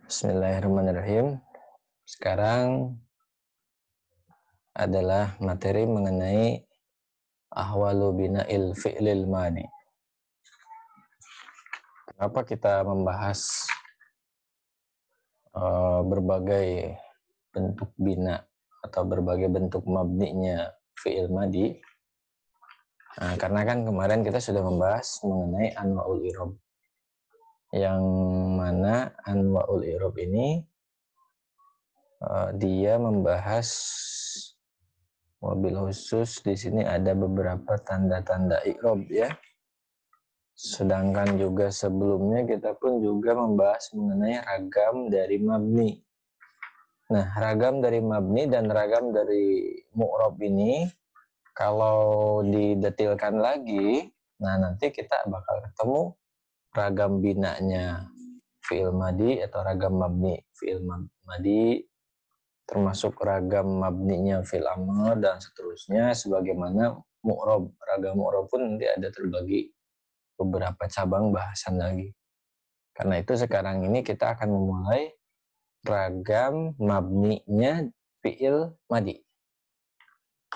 Bismillahirrahmanirrahim. Sekarang adalah materi mengenai ahwalu bina'il fi'lil madi. Kenapa kita membahas berbagai bentuk bina atau berbagai bentuk mabninya fi'il madi? Nah, karena kan kemarin kita sudah membahas mengenai anwa'ul i'rab. Yang mana anwa'ul i'rab ini dia membahas mobil khusus. Di sini ada beberapa tanda-tanda i'rab ya. Sedangkan juga sebelumnya kita pun juga membahas mengenai ragam dari mabni. Nah, ragam dari mabni dan ragam dari mu'rab ini kalau didetilkan lagi, nah nanti kita bakal ketemu ragam binanya fi'il madi atau ragam mabni fi'il madi, termasuk ragam mabninya fi'il amr dan seterusnya, sebagaimana mu'rab. Ragam mu'rab pun nanti ada terbagi beberapa cabang bahasan lagi. Karena itu sekarang ini kita akan memulai ragam mabninya fi'il madi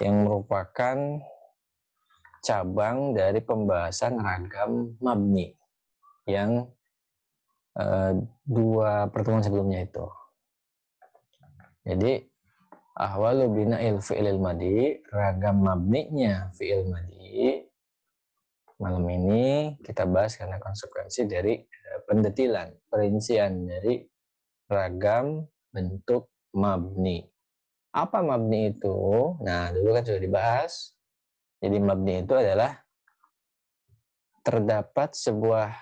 yang merupakan cabang dari pembahasan ragam mabni yang dua pertemuan sebelumnya itu. Jadi ahwalu bina'il fi'il madi, ragam mabninya fi'il madi, malam ini kita bahas karena konsekuensi dari pendetilan, perincian dari ragam bentuk mabni. Apa mabni itu? Nah, dulu kan sudah dibahas. Jadi mabni itu adalah terdapat sebuah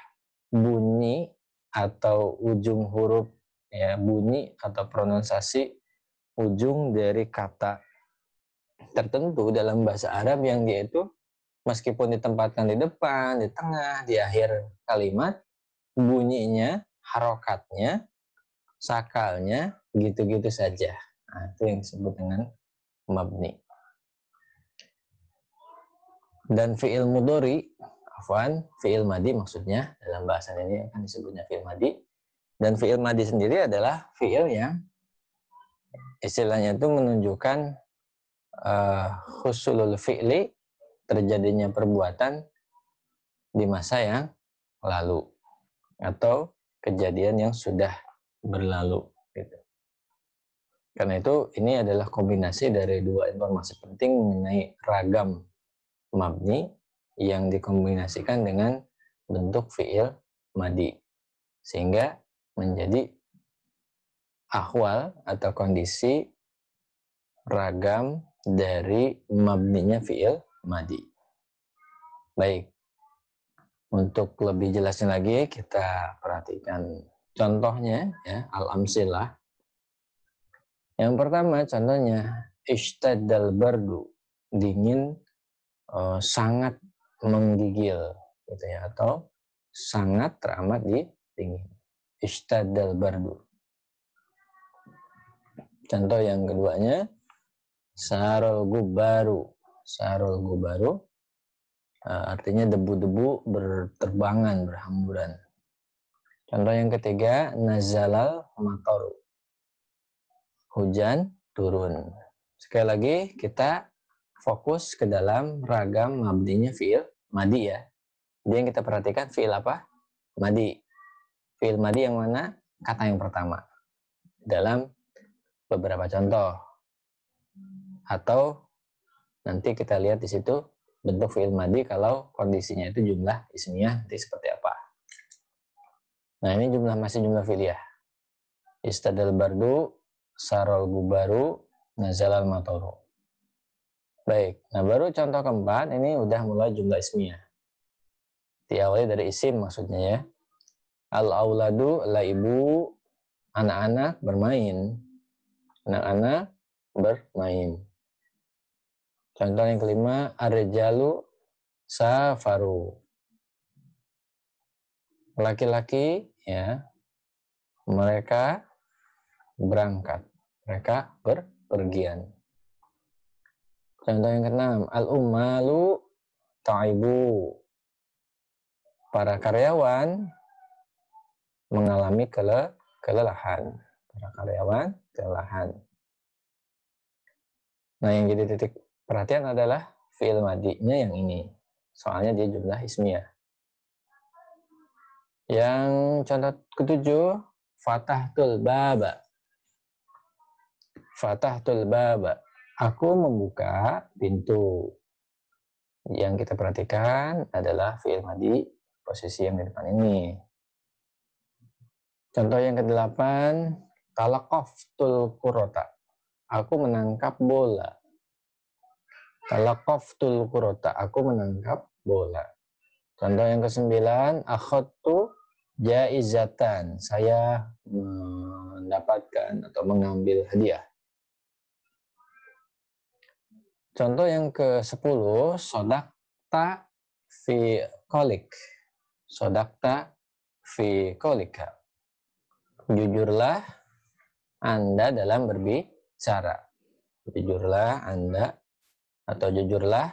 bunyi atau ujung huruf, ya, bunyi atau pronunciasi ujung dari kata tertentu dalam bahasa Arab yang dia itu meskipun ditempatkan di depan, di tengah, di akhir kalimat, bunyinya, harokatnya, sakalnya gitu-gitu saja. Nah, itu yang disebut dengan mabni. Dan fi'il mudhari, fi'il madi maksudnya dalam bahasan ini akan disebutnya fi'il madi. Dan fi'il madi sendiri adalah fi'il yang istilahnya itu menunjukkan husulul fi'li, terjadinya perbuatan di masa yang lalu atau kejadian yang sudah berlalu gitu. Karena itu ini adalah kombinasi dari dua informasi penting mengenai ragam mabni yang dikombinasikan dengan bentuk fi'il madi sehingga menjadi ahwal atau kondisi ragam dari mabninya fi'il madi. Baik, untuk lebih jelasnya lagi kita perhatikan contohnya ya, al-amsilah. Yang pertama contohnya ishtaddal bardu, dingin sangat menggigil gitu ya, atau sangat teramat dingin. Ishtaddal bardu. Contoh yang keduanya sarul gubaru. Sarul gubaru artinya debu-debu berterbangan, berhamburan. Contoh yang ketiga nazalal mataru. Hujan turun. Sekali lagi kita fokus ke dalam ragam mabninya fi'il madi ya. Jadi yang kita perhatikan fi'il apa? Madi. Fi'il madi yang mana? Kata yang pertama. Dalam beberapa contoh. Atau nanti kita lihat di situ bentuk fi'il madi kalau kondisinya itu jumlah ismiyah nanti seperti apa. Nah, ini masih jumlah fi'liyah. Istadal bardu, sarol gubaru, nazalal mataru. Baik, nah baru contoh keempat, ini udah mulai jumlah ismiyah. Diawali dari isim maksudnya ya. Al-auladu, laibu, anak-anak bermain. Anak-anak bermain. Contoh yang kelima, ar-rijalu safaru. Laki-laki ya, mereka berangkat. Mereka berpergian. Contoh yang keenam, al-ummalu ta'ibu. Para karyawan mengalami kelelahan. Para karyawan kelelahan. Nah, yang jadi titik perhatian adalah fi'il madinya yang ini. Soalnya dia jumlah ismiyah. Yang contoh ketujuh, fatahtul baba. Fatahtul baba. Aku membuka pintu. Yang kita perhatikan adalah fi'il madi posisi yang di depan ini. Contoh yang ke-8, talaqaftul kurota. Aku menangkap bola. Talaqaftul kurota. Aku menangkap bola. Contoh yang ke-9, akhadtu jaizatan. Saya mendapatkan atau mengambil hadiah. Contoh yang ke-10, sodakta fi kolik. Sodakta fi kolika. Jujurlah Anda dalam berbicara. Jujurlah Anda atau jujurlah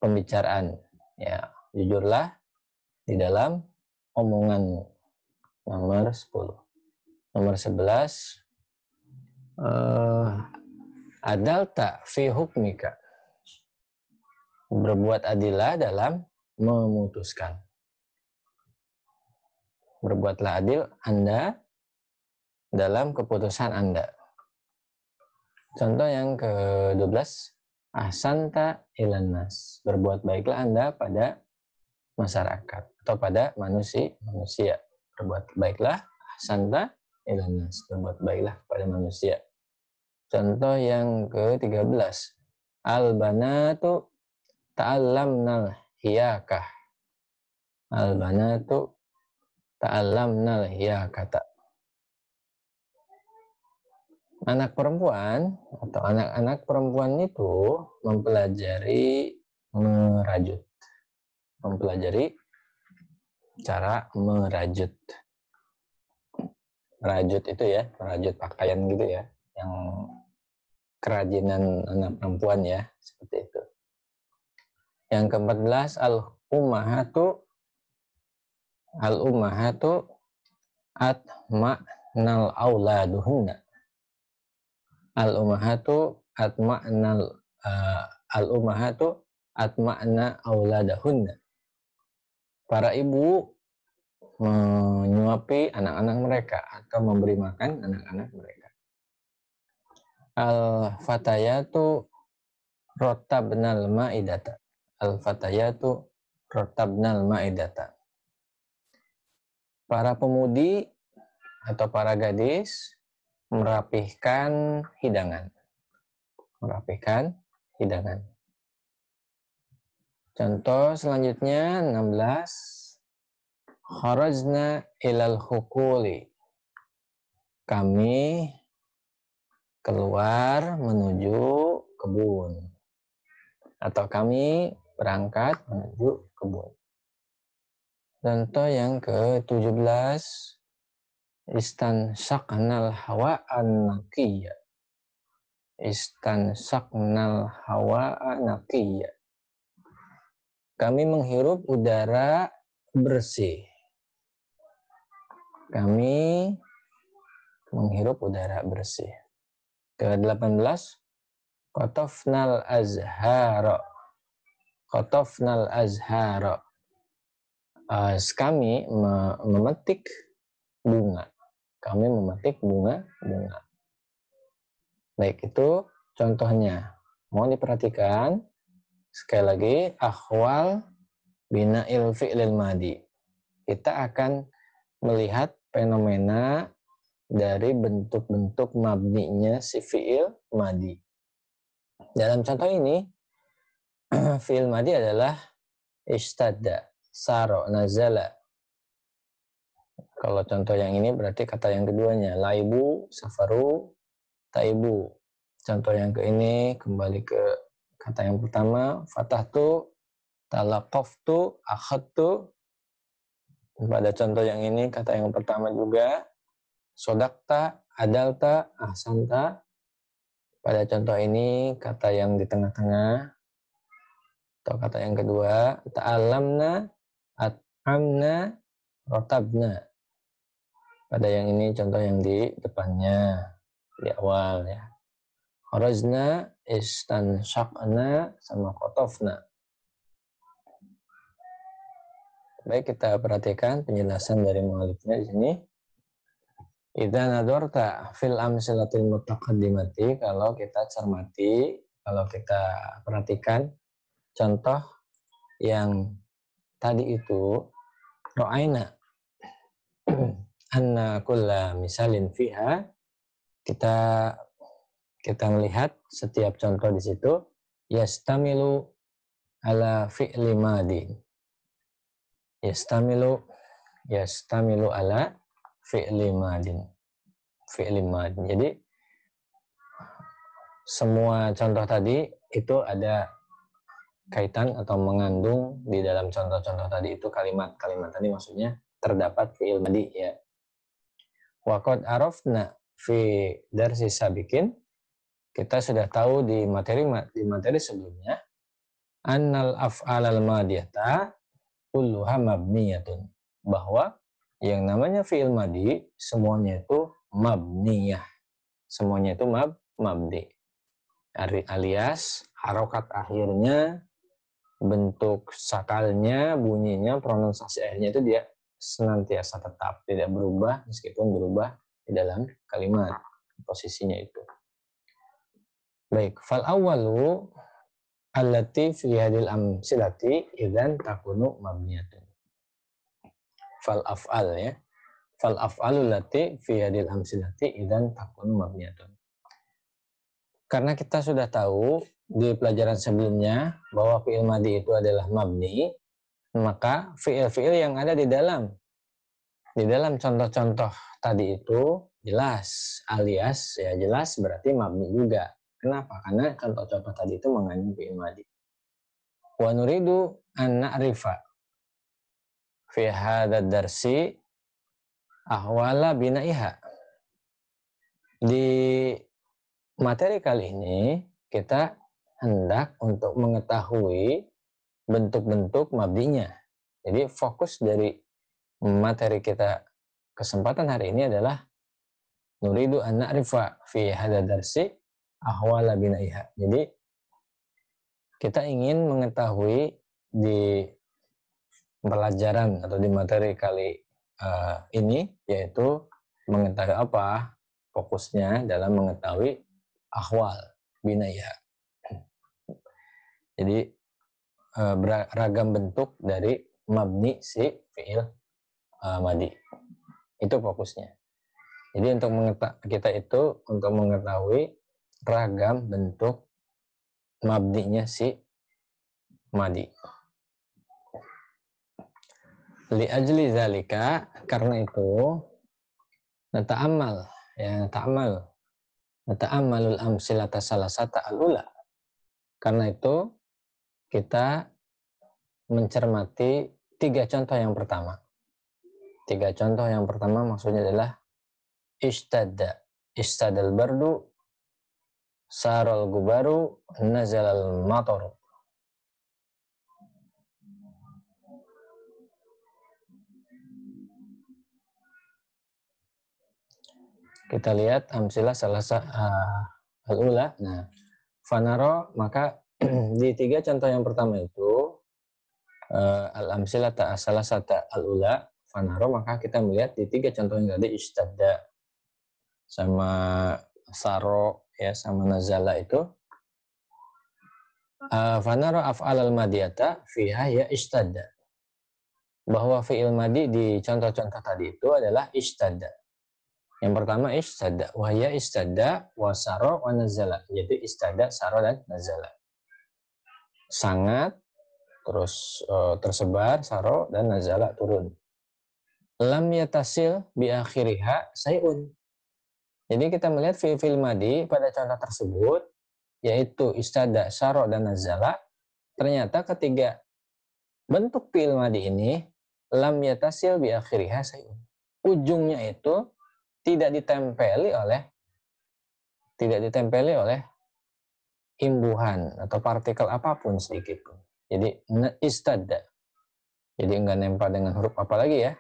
pembicaraan. Ya, jujurlah di dalam omonganmu. Nomor 10. Nomor 11, adalta fi hukmika. Berbuat adillah dalam memutuskan. Berbuatlah adil Anda dalam keputusan Anda. Contoh yang ke-12, ahsanta ilan nas. Berbuat baiklah Anda pada masyarakat atau pada manusia. Berbuat baiklah ahsanta ilan nas. Berbuat baiklah pada manusia. Contoh yang ke-13, al-banatu ta'allamnal hiyakah. Al-banatu ta'allamnal hiyakata. Anak perempuan atau anak-anak perempuan itu mempelajari merajut. Mempelajari cara merajut. Merajut itu ya, merajut pakaian gitu ya. Yang kerajinan anak perempuan ya, seperti itu. Yang ke-14, al-ummahatu atma'nal auladuhunna. Al-ummahatu atma'na auladahunna. Para ibu menyuapi anak-anak mereka atau memberi makan anak-anak mereka. Al-fatayatu rotabnal ma'idata. Al-fatayatu rotabnal ma'idata. Para pemudi atau para gadis merapihkan hidangan. Merapihkan hidangan. Contoh selanjutnya 16. Kharajna ilal hukuli. Kami keluar menuju kebun. Atau kami berangkat menuju kebun. Contoh yang ke-17. Istansaqnal hawa'an naqiyya. Istansaqnal hawa'an naqiyya. Kami menghirup udara bersih. Kami menghirup udara bersih. Ke-18, qatafnal azhara. Qatafnal azhara. Kami memetik bunga. Kami memetik bunga-bunga. Baik, itu contohnya. Mohon diperhatikan. Sekali lagi, akhwal bina'il fi'lil madi. Kita akan melihat fenomena dari bentuk-bentuk mabninya si fi'il madi. Dalam contoh ini, fi'il madi adalah istada, saro, nazala. Kalau contoh yang ini berarti kata yang keduanya, laibu, safaru, taibu. Contoh yang ke ini kembali ke kata yang pertama, fatahtu, talaqaftu, akhadtu. Pada contoh yang ini kata yang pertama juga, sodakta, adalta, ahsanta. Pada contoh ini kata yang di tengah-tengah atau kata yang kedua, ta'allamna, at'amna, rotabna. Pada yang ini contoh yang di depannya, di awal ya. Kharajna, istanshaqna, sama qatafna. Baik, kita perhatikan penjelasan dari mu'allifnya di sini. Idza nadorta fil amsilatil mutaqaddimati, kalau kita cermati, kalau kita perhatikan contoh yang tadi itu, ra'aina anna kulla misalin fiha, kita melihat setiap contoh di situ yastamilu ala fi'li madin. Yastamilu ala fi'li madin. Fi'li madin. Jadi semua contoh tadi itu ada kaitan atau mengandung di dalam contoh-contoh tadi itu kalimat-kalimat tadi, maksudnya terdapat fi'il madi ya. Wa qad arafna fi darsi sabiqin, kita sudah tahu di materi sebelumnya, annal af'alal madiyata kulluha mabniyatun, bahwa yang namanya fi'il madi semuanya itu mabniyah, semuanya itu mabni, alias harokat akhirnya, bentuk sakalnya, bunyinya, pronunciasi akhirnya itu dia senantiasa tetap, tidak berubah meskipun berubah di dalam kalimat posisinya itu. Baik, fal awwalu allati fi hadil amsilati idzan takunu mabniyatun. Fal af'al ya. Fal af'alu allati fi hadil amsilati idzan takunu mabniyatun. Karena kita sudah tahu di pelajaran sebelumnya bahwa fi'il madi itu adalah mabni, maka fi'il-fi'il yang ada di dalam contoh-contoh tadi itu jelas, alias ya jelas berarti mabni juga. Kenapa? Karena contoh-contoh tadi itu mengandung fi'il madi. Wa nuridu an na'rifa fi hadzal darsi ahwala binaiha. Di materi kali ini kita hendak untuk mengetahui bentuk-bentuk mabninya. Jadi fokus dari materi kita kesempatan hari ini adalah nuridu an na'rifa fi hadzal darsi ahwala binaiha. Jadi kita ingin mengetahui di pelajaran atau di materi kali ini, yaitu mengetahui apa fokusnya dalam mengetahui ahwal binaiha. Jadi beragam bentuk dari mabni si fi'il madi. Itu fokusnya. Jadi untuk kita itu untuk mengetahui ragam bentuk mabninya si madi. Li ajli zalika, karena itu nata'ammalul amsilata salasata al-ula. Karena itu kita mencermati 3 contoh yang pertama. 3 contoh yang pertama maksudnya adalah istadal bardu, saral gubaru, nazalal mataru. Kita lihat amsilah al-ula. Nah, fanaro, maka di 3 contoh yang pertama itu al-amsilah salasata al-ula, fanaro, maka kita melihat di 3 contoh yang tadi istadda sama saro ya sama nazala itu fanaro af'al al-madiyata fiha ya istadda, bahwa fi'il madi di contoh-contoh tadi itu adalah istadda. Yang pertama istadda, wahya istadda wa saro wa nazala, yaitu istadda, saro dan nazala. Sangat, terus tersebar, saro, dan nazala turun. Lam yatasil bi akhiriha sayun. Jadi kita melihat fi'il madi pada contoh tersebut, yaitu istada, saro, dan nazala, ternyata ketiga bentuk fi'il madi ini lam yatasil bi akhiriha sayun. Ujungnya itu tidak ditempeli oleh imbuhan atau partikel apapun sedikit pun. Jadi istada. Jadi enggak nempel dengan huruf apa lagi ya.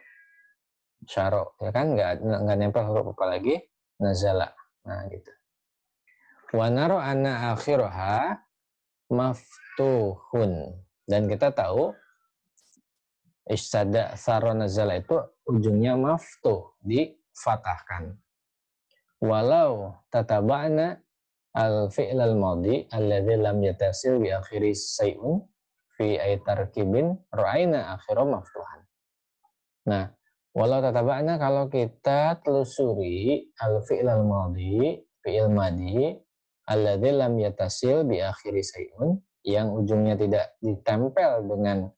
syaro, ya kan, nggak nempel huruf apa lagi, nazala. Nah gitu. Wa naro anna akhiraha maftuhun, dan kita tahu istada saro nazala itu ujungnya maftuh, difatahkan. Walau tataba'na al-fi'l al-madhi alladhi lam yatasil bi akhiri say'un fi ay tarkibin ra'ayna akhira maftuhan. Nah, walau tataba'na, kalau kita telusuri al-fi'l al-madhi, fi'il madhi alladzi lam yatasil bi akhiri say'un, yang ujungnya tidak ditempel dengan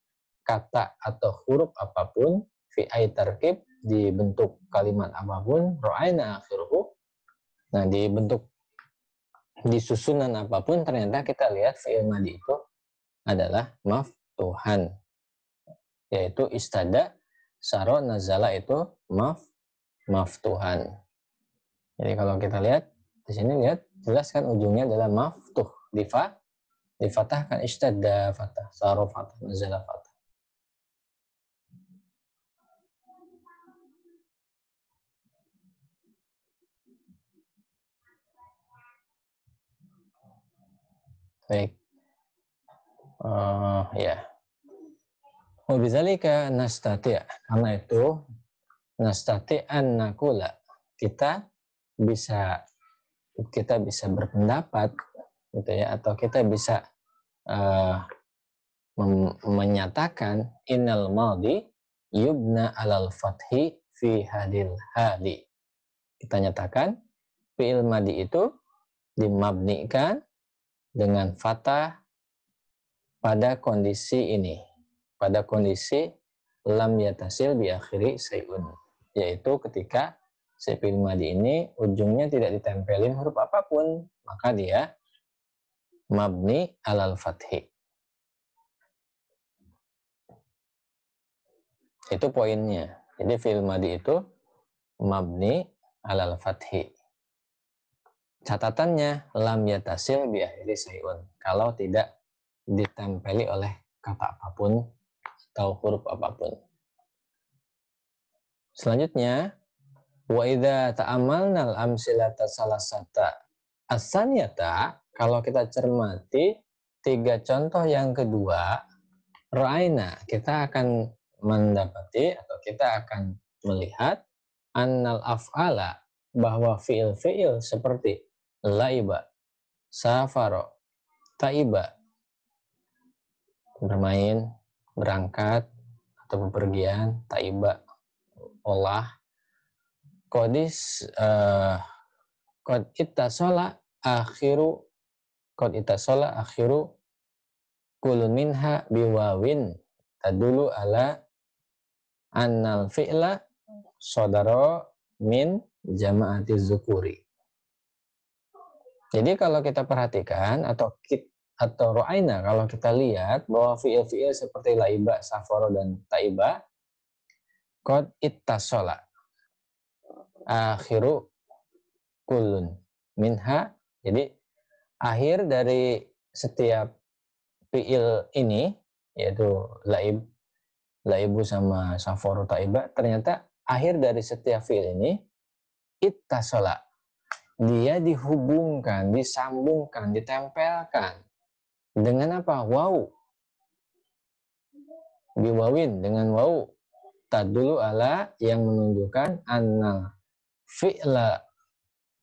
kata atau huruf apapun, fi ay tarkib, di bentuk kalimat apapun, ra'ayna akhiruhu, nah di susunan apapun, ternyata kita lihat fi'il madhi itu adalah maftuhan, yaitu istada, saro, nazala itu maftuhan. Jadi kalau kita lihat di sini, lihat jelas kan ujungnya adalah maftuh, difatahkan, istada fatah, saro fatah, nazala fatah. Baik. Ya. Wabizalika nastati', karena itu nastati' an nakula, kita bisa berpendapat gitu ya, atau kita bisa menyatakan innal madhi yubna alal fathi fi hadil hali. Kita nyatakan fi'il madhi itu dimabnikan dengan fathah pada kondisi ini, pada kondisi lam yatasil bi akhiri sayun, yaitu ketika si fi'il madhi ini ujungnya tidak ditempelin huruf apapun, maka dia mabni alal fathi. Itu poinnya. Jadi fi'il madhi itu mabni alal fathi. Catatannya lam yatasil bi akhiri sayun, kalau tidak ditempeli oleh kata apapun atau huruf apapun. Selanjutnya, wa idza ta'ammalna al-amsilata salasata as-saniyata, kalau kita cermati 3 contoh yang kedua, ra'aina, kita akan mendapati atau kita akan melihat annal af'ala, bahwa fi'il-fi'il seperti laiba, safaro, taiba, bermain, berangkat atau bepergian, taiba, olah, qad ittasala akhiru kulun minha biwawin tadulu ala annal fi'la sodaro min jama'ati zukuri. Jadi kalau kita perhatikan atau ro'aina, kalau kita lihat bahwa fi'il-fi'il seperti laiba, safaro, dan taiba, qad ittasala akhiru kulun minha, jadi akhir dari setiap fi'il ini, yaitu laibu sama safaro, taiba, ternyata akhir dari setiap fi'il ini ittasala, dia dihubungkan, disambungkan, ditempelkan dengan apa? Waw. Biwawin, dengan waw. Tadulu ala, yang menunjukkan annal fi'la,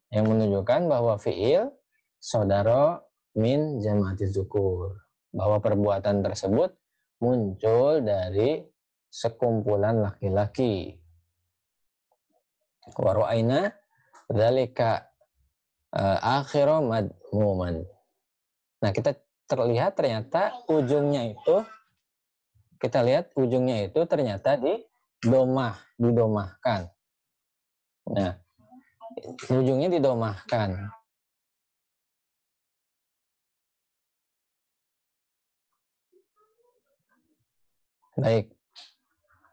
yang menunjukkan bahwa fi'il sodaro min jama'ati zukur, bahwa perbuatan tersebut muncul dari sekumpulan laki-laki. Wa ra'aina dzalika akhiru madmuman. Nah, kita terlihat ternyata ujungnya itu, kita lihat ujungnya itu ternyata didomahkan. Nah, ujungnya didomahkan. Baik.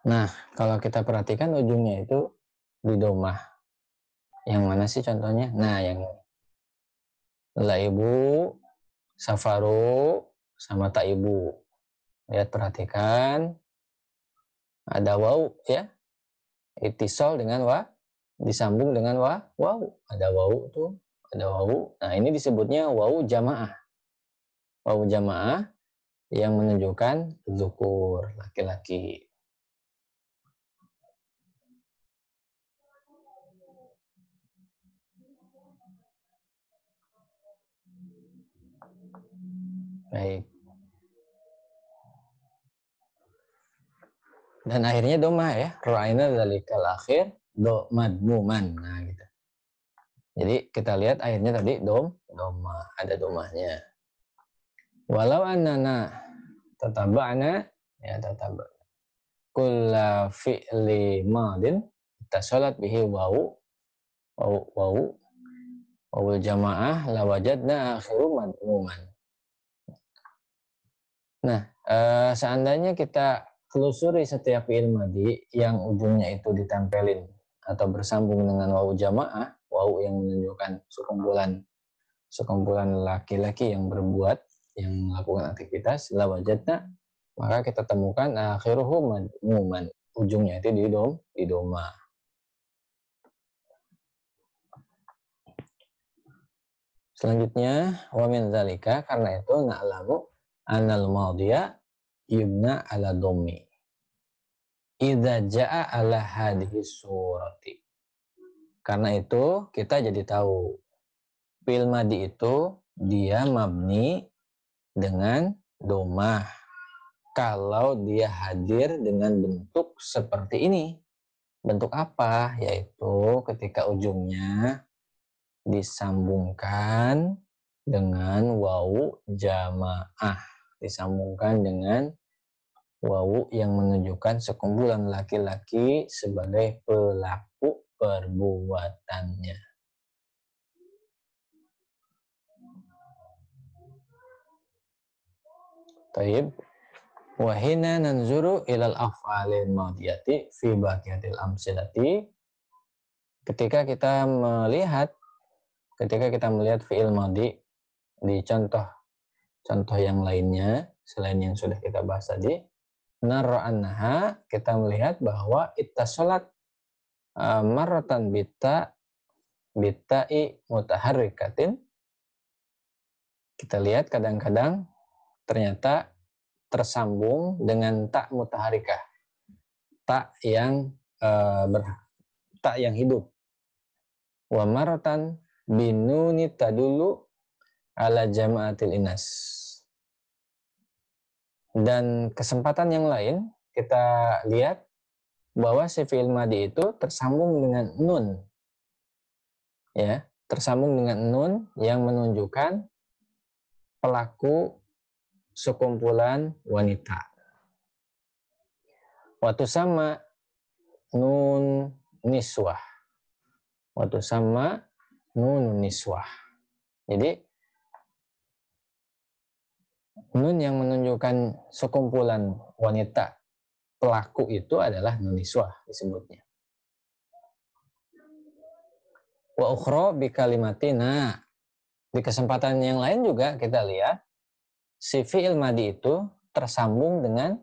Nah, kalau kita perhatikan ujungnya itu didomah. Yang mana sih contohnya? Nah, yang laibu, safaru, sama taibu. Lihat, perhatikan. Ada waw ya. Itisol dengan disambung dengan waw. Ada waw tuh, ada waw. Nah, ini disebutnya waw jamaah. Waw jamaah yang menunjukkan zukur, laki-laki. Baik. Dan akhirnya domah ya. Ra'ayna dzalikal akhir do madmuman. Nah, gitu. Jadi kita lihat akhirnya tadi domah, ada domahnya. Walau annana tataba'na ya tataba'na kulla fi'li madin tasalat bihi waw wawul jamaah la wajadna akhiru madmuman. Nah, seandainya kita telusuri setiap fi'il madi yang ujungnya itu ditempelin atau bersambung dengan waw jamaah, waw yang menunjukkan sekumpulan laki-laki yang berbuat, yang melakukan aktivitas, la wajadna, maka kita temukan akhiruhu madmuman, ujungnya itu di doma. Selanjutnya, wa min dzalika, karena itu na'lamu anal madhiya yubna ala dhammi idza jaa ala hadhihi surati. Karena itu kita jadi tahu fi'il madi itu dia mabni dengan domah kalau dia hadir dengan bentuk seperti ini. Bentuk apa? Yaitu ketika ujungnya disambungkan dengan wawu jamaah, disambungkan dengan wawu yang menunjukkan sekumpulan laki-laki sebagai pelaku perbuatannya. Taib. Wahina nanzuru ilal af'alil madiyati fi baqiyatil amsilati. Ketika kita melihat fi'il madi di contoh yang lainnya selain yang sudah kita bahas tadi, nara annaha, kita melihat bahwa ittasalat marratan bitta'i mutaharrikatin. Kita lihat kadang-kadang ternyata tersambung dengan tak mutaharikah, tak yang tak yang hidup. Wa maratan binuni tadulu ala jama'atil inas. Dan kesempatan yang lain kita lihat bahwa si fi'il madi itu tersambung dengan nun, ya, tersambung dengan nun yang menunjukkan pelaku sekumpulan wanita. Waktu sama nun niswah. Waktu sama nun niswah. Jadi nun yang menunjukkan sekumpulan wanita pelaku itu adalah nun niswah disebutnya. Wa ukhra bi kalimatina. Di kesempatan yang lain juga kita lihat si fi'il madi itu tersambung dengan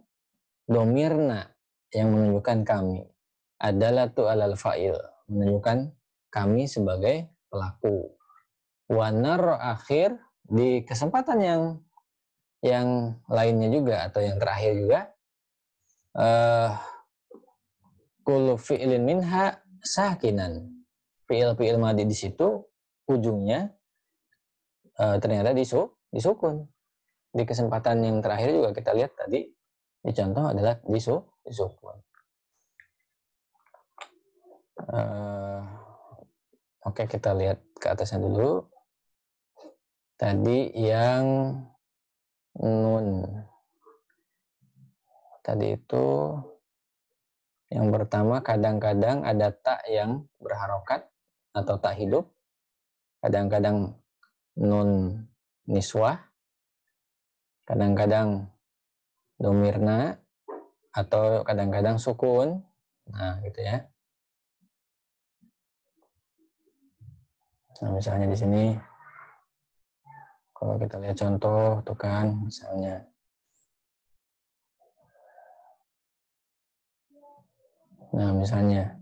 domirna yang menunjukkan kami. Adalatu alal fa'il, menunjukkan kami sebagai pelaku. Wa nar akhir, di kesempatan yang lainnya juga atau yang terakhir juga, kullu fi'lin minha sakinan. Fi'il madi di situ ujungnya ternyata disukun. Di kesempatan yang terakhir juga kita lihat tadi di contoh adalah disukun. Oke, kita lihat ke atasnya dulu. Tadi yang nun. Tadi itu yang pertama kadang-kadang ada tak yang berharokat atau tak hidup. Kadang-kadang nun niswah. Kadang-kadang domirna atau kadang-kadang sukun. Nah, gitu ya. Nah, misalnya di sini kalau kita lihat contoh tuh kan, misalnya nah misalnya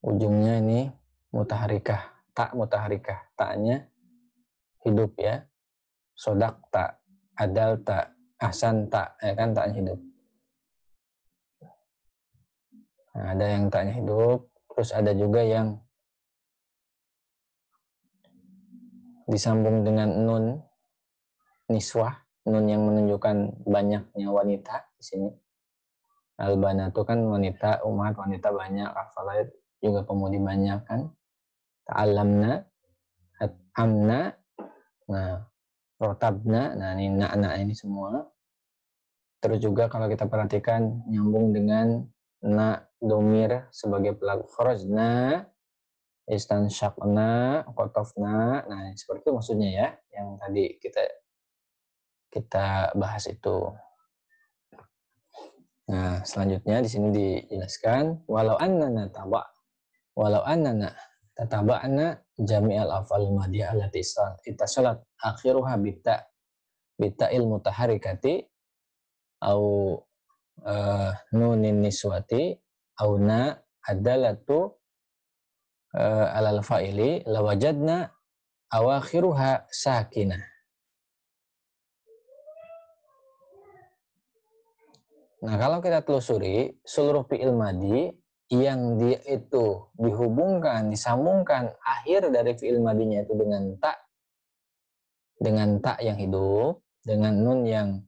ujungnya ini mutaharikah, tak mutaharikah, taknya hidup ya. Sodak tak, adal tak, ahsan tak, ya kan, taknya hidup. Nah, ada yang taknya hidup, terus ada juga yang disambung dengan nun niswah, nun yang menunjukkan banyaknya wanita di sini. Al-banatu kan wanita, umat wanita banyak, hafalat juga pemudi banyak kan. Ta'allamna, at'amna, nah rotabna, nah ini na ini semua. Terus juga kalau kita perhatikan nyambung dengan na domir sebagai pelaku kharajna, istansyaqna, qatafna. Nah, seperti itu maksudnya ya, yang tadi kita bahas itu. Nah, selanjutnya di sini dijelaskan walau annana tataba'na jami'al af'al madiyah allati ittasalat akhiruha bitta'il mutaharikati au nunin niswati au na adalatu alal fa'ili lawajadna awakhiruha sakinah. Nah, kalau kita telusuri seluruh fi'il madi yang dia itu dihubungkan, disambungkan akhir dari fi'il madinya itu dengan tak yang hidup, dengan nun yang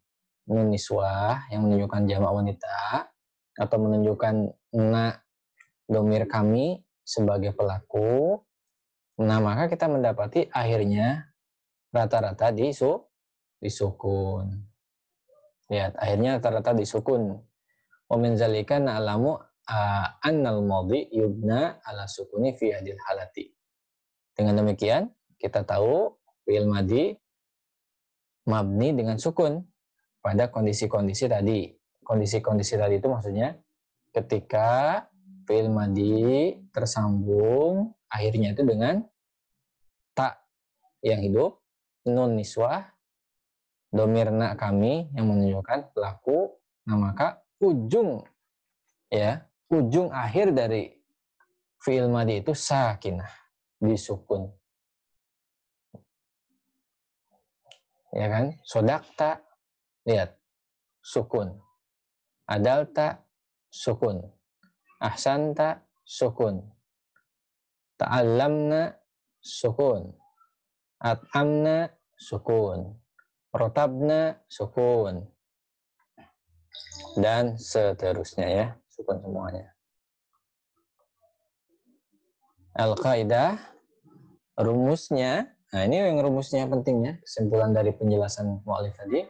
nun niswah yang menunjukkan jamak wanita atau menunjukkan na domir kami sebagai pelaku. Nah, maka kita mendapati akhirnya rata-rata disukun. Lihat, akhirnya rata-rata disukun. Wa min zalika na'lamu annal madhi yubna ala sukuni fi hadil halati. Dengan demikian, kita tahu fi'il madhi mabni dengan sukun pada kondisi-kondisi tadi. Kondisi-kondisi tadi itu maksudnya ketika fi'il madhi tersambung akhirnya itu dengan tak yang hidup, nun niswah, domir na kami yang menunjukkan pelaku. Nah, maka ujung akhir dari fi'il madhi itu sakinah, disukun. Ya kan? Sodakta, lihat, sukun. Adalta, sukun. Ahsanta, sukun. Ta'allamna, sukun. At'amna, sukun. Rotabna, sukun. Dan seterusnya ya, sukun semuanya. Al-Qaidah, rumusnya, nah ini yang rumusnya pentingnya, kesimpulan dari penjelasan mu'alif tadi.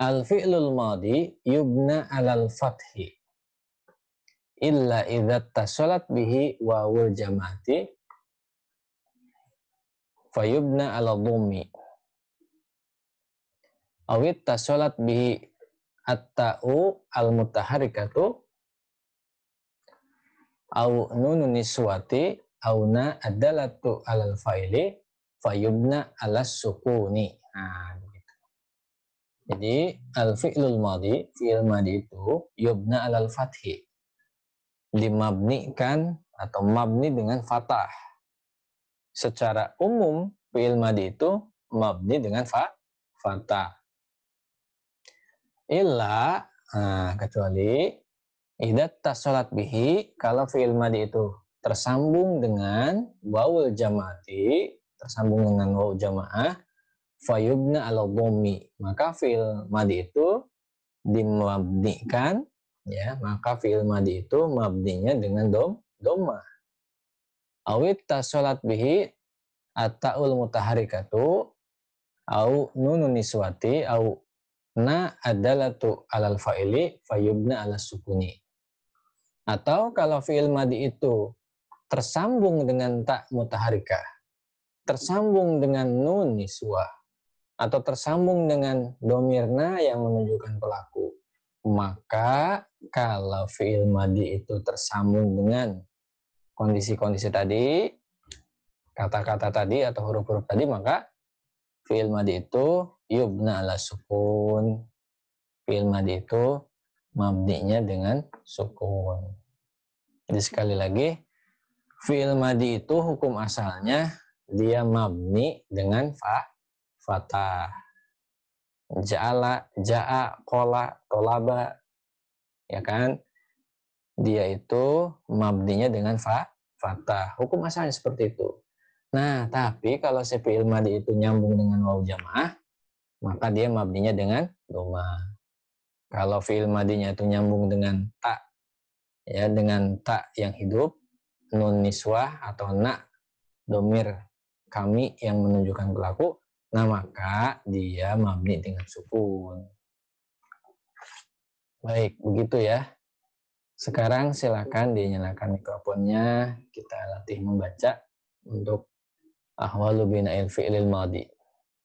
Al-fi'lul madi yubna alal fathi illa idza tasalat bihi wawul jamati fayubna ala dhammi awit tasalat bihi at-ta'u al-mutaharikatu au nunun niswati au na adalatu alal fa'ili fayubna ala sukuni. Nah, begitu. Jadi al-fi'lul madi, fi'il madi itu yubna alal fathi, dimabnikan atau mabni dengan fathah. Secara umum fi'il madi itu mabni dengan fathah. Illa, kecuali idza tasalat bihi, kalau fi'il madi itu tersambung dengan wawul jamaati, tersambung dengan waw jamaah, fayubna ala dhammi, maka fi'il madi itu dimabnikan ya, maka fi'il madi itu mabninya dengan dhammah. Awit tasalat bihi at-ta'ul mutaharikatu au nunun niswati au na adalatu alal fa'ili fayubna ala sukuni. Atau kalau fi'il madi itu tersambung dengan tak mutaharikah, tersambung dengan nun niswah, atau tersambung dengan domirna yang menunjukkan pelaku, maka kalau fi'il madi itu tersambung dengan kondisi-kondisi tadi, kata-kata tadi atau huruf-huruf tadi, maka fi'il madi itu yubna ala sukun. Fi'il madi itu mabninya dengan sukun. Jadi sekali lagi, Fi'il madi itu hukum asalnya dia mabni dengan fathah. Ja'ala, ja'a, qola, tolaba, ya kan? Dia itu mabninya dengan fathah. Hukum asalnya seperti itu. Nah, tapi kalau si fi'il madi itu nyambung dengan waw jamaah, maka dia mabninya dengan dhamma. Kalau fi'il madinya itu nyambung dengan ta, ya, dengan ta yang hidup, nun niswah atau na, domir kami yang menunjukkan pelaku, nah maka dia mabni dengan sukun. Baik, begitu ya. Sekarang silakan dinyalakan mikrofonnya, kita latih membaca untuk ahwalu bina'il fi'lil madi.